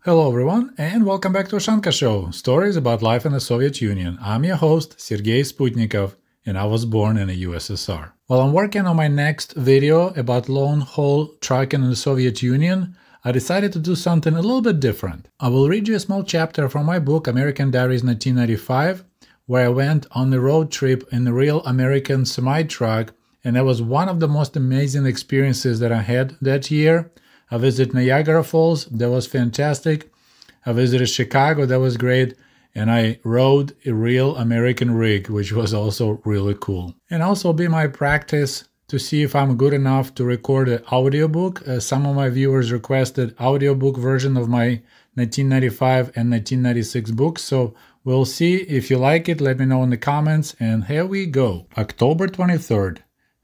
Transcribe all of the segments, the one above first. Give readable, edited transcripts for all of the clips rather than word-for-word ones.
Hello everyone, and welcome back to Ushanka Show, stories about life in the Soviet Union. I'm your host, Sergei Sputnikov, and I was born in the USSR. While I'm working on my next video about long-haul trucking in the Soviet Union, I decided to do something a little bit different. I will read you a small chapter from my book, American Diaries 1995, where I went on a road trip in a real American semi-truck, and that was one of the most amazing experiences that I had that year. I visited Niagara Falls, that was fantastic. I visited Chicago, that was great. And I rode a real American rig, which was also really cool. And also be my practice to see if I'm good enough to record an audiobook. Some of my viewers requested audiobook version of my 1995 and 1996 books. So we'll see. If you like it, let me know in the comments. And here we go. October 23rd.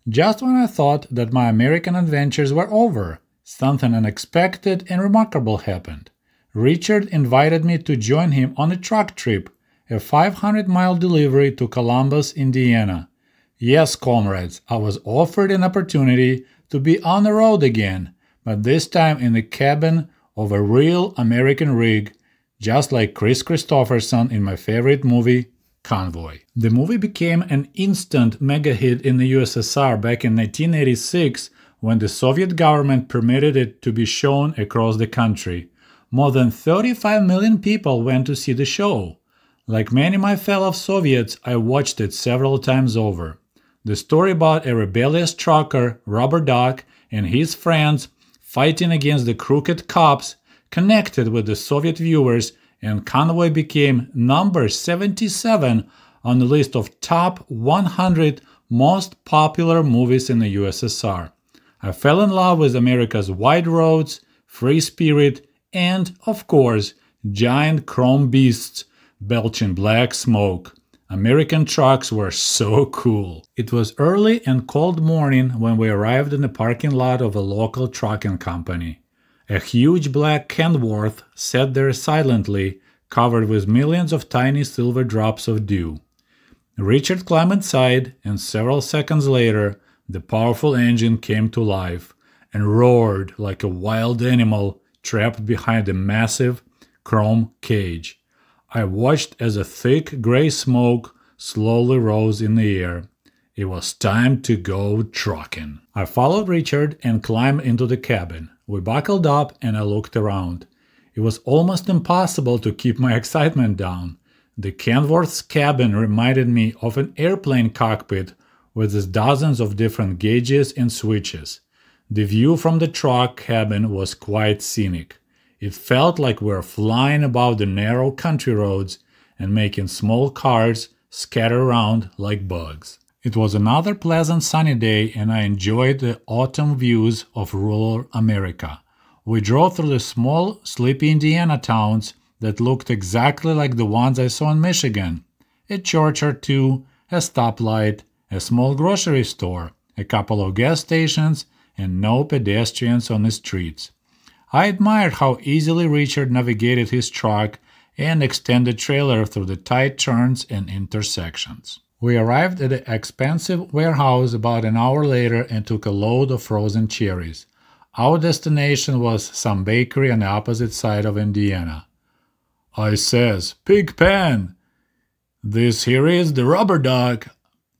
Just when I thought that my American adventures were over, something unexpected and remarkable happened. Richard invited me to join him on a truck trip, a 500-mile delivery to Columbus, Indiana. Yes, comrades, I was offered an opportunity to be on the road again, but this time in the cabin of a real American rig, just like Chris Christopherson in my favorite movie, Convoy. The movie became an instant mega hit in the USSR back in 1986, when the Soviet government permitted it to be shown across the country. More than 35 million people went to see the show. Like many of my fellow Soviets, I watched it several times over. The story about a rebellious trucker, Rubber Duck, and his friends fighting against the crooked cops connected with the Soviet viewers, and Convoy became number 77 on the list of top 100 most popular movies in the USSR. I fell in love with America's wide roads, free spirit, and, of course, giant chrome beasts belching black smoke. American trucks were so cool. It was early and cold morning when we arrived in the parking lot of a local trucking company. A huge black Kenworth sat there silently, covered with millions of tiny silver drops of dew. Richard climbed inside, and several seconds later, the powerful engine came to life and roared like a wild animal trapped behind a massive chrome cage. I watched as a thick gray smoke slowly rose in the air. It was time to go trucking. I followed Richard and climbed into the cabin. We buckled up and I looked around. It was almost impossible to keep my excitement down. The Kenworth's cabin reminded me of an airplane cockpit with its dozens of different gauges and switches. The view from the truck cabin was quite scenic. It felt like we were flying above the narrow country roads and making small cars scatter around like bugs. It was another pleasant sunny day, and I enjoyed the autumn views of rural America. We drove through the small, sleepy Indiana towns that looked exactly like the ones I saw in Michigan. A church or two, a stoplight, a small grocery store, a couple of gas stations, and no pedestrians on the streets. I admired how easily Richard navigated his truck and extended trailer through the tight turns and intersections. We arrived at the expensive warehouse about an hour later and took a load of frozen cherries. Our destination was some bakery on the opposite side of Indiana. I says, "Pig pen! This here is the Rubber Duck,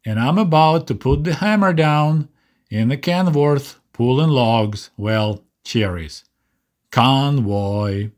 and I'm about to put the hammer down in the Kenworth, pulling logs, well, cherries. Convoy."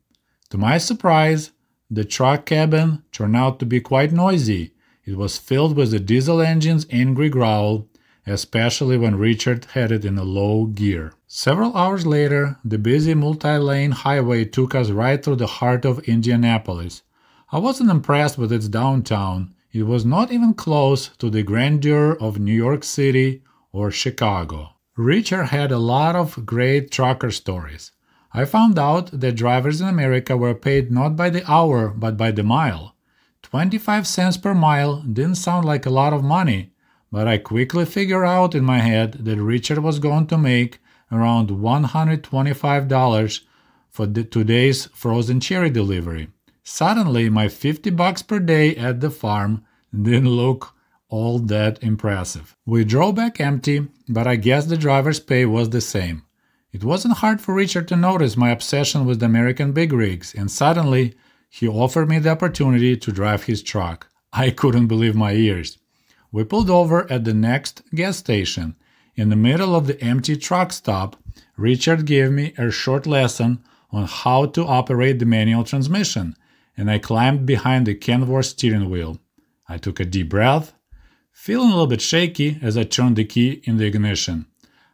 To my surprise, the truck cabin turned out to be quite noisy. It was filled with the diesel engine's angry growl, especially when Richard had it in a low gear. Several hours later, the busy multi-lane highway took us right through the heart of Indianapolis. I wasn't impressed with its downtown. It was not even close to the grandeur of New York City or Chicago. Richard had a lot of great trucker stories. I found out that drivers in America were paid not by the hour but by the mile. 25 cents per mile didn't sound like a lot of money, but I quickly figured out in my head that Richard was going to make around $125 for today's frozen cherry delivery. Suddenly, my $50 per day at the farm didn't look all that impressive. We drove back empty, but I guess the driver's pay was the same. It wasn't hard for Richard to notice my obsession with the American big rigs, and suddenly he offered me the opportunity to drive his truck. I couldn't believe my ears. We pulled over at the next gas station. In the middle of the empty truck stop, Richard gave me a short lesson on how to operate the manual transmission, and I climbed behind the Convoy steering wheel. I took a deep breath, feeling a little bit shaky as I turned the key in the ignition.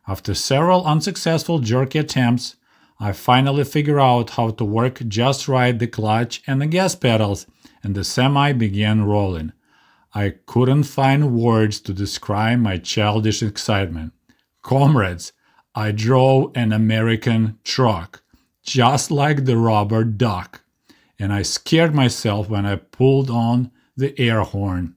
After several unsuccessful jerky attempts, I finally figured out how to work just right the clutch and the gas pedals, and the semi began rolling. I couldn't find words to describe my childish excitement. Comrades, I drove an American truck, just like the rubber duck, and I scared myself when I pulled on the air horn.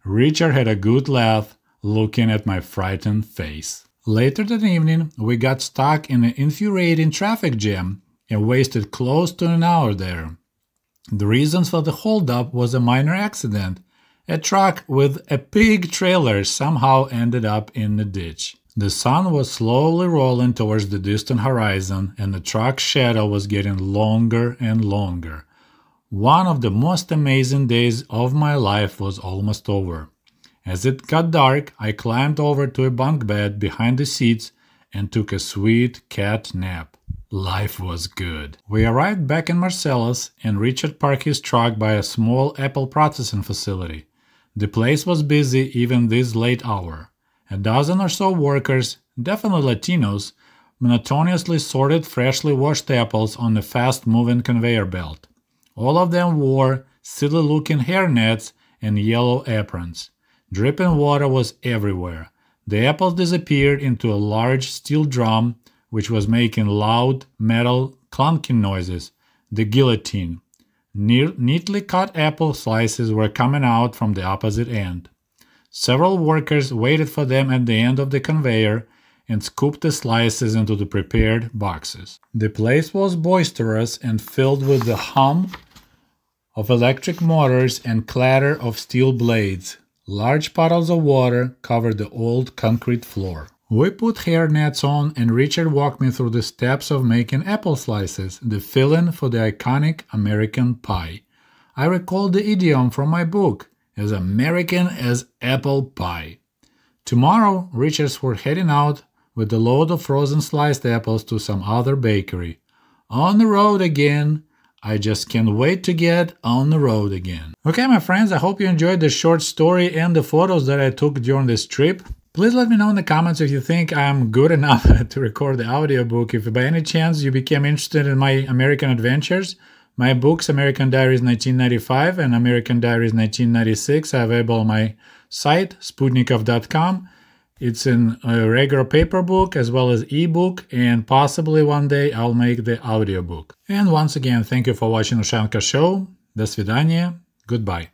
Richard had a good laugh looking at my frightened face. Later that evening, we got stuck in an infuriating traffic jam and wasted close to an hour there. The reason for the holdup was a minor accident. A truck with a pig trailer somehow ended up in the ditch. The sun was slowly rolling towards the distant horizon, and the truck's shadow was getting longer and longer. One of the most amazing days of my life was almost over. As it got dark, I climbed over to a bunk bed behind the seats and took a sweet cat nap. Life was good. We arrived back in Marcellus, and Richard parked his truck by a small apple processing facility. The place was busy even this late hour. A dozen or so workers, definitely Latinos, monotonously sorted freshly washed apples on a fast-moving conveyor belt. All of them wore silly-looking hairnets and yellow aprons. Dripping water was everywhere. The apples disappeared into a large steel drum, which was making loud metal clunking noises, the guillotine. Neatly cut apple slices were coming out from the opposite end. Several workers waited for them at the end of the conveyor and scooped the slices into the prepared boxes. The place was boisterous and filled with the hum of electric motors and clatter of steel blades. Large puddles of water covered the old concrete floor. We put hairnets on, and Richard walked me through the steps of making apple slices, the filling for the iconic American pie. I recalled the idiom from my book, as American as apple pie. Tomorrow, Richards were heading out with a load of frozen sliced apples to some other bakery. On the road again. I just can't wait to get on the road again. Okay, my friends, I hope you enjoyed the short story and the photos that I took during this trip. Please let me know in the comments if you think I'm good enough to record the audiobook. If by any chance you became interested in my American adventures, my books American Diaries 1995 and American Diaries 1996 are available on my site, sputnikov.com. It's in a regular paper book as well as ebook, and possibly one day I'll make the audiobook. And once again, thank you for watching Ushanka Show. До свидания. Goodbye.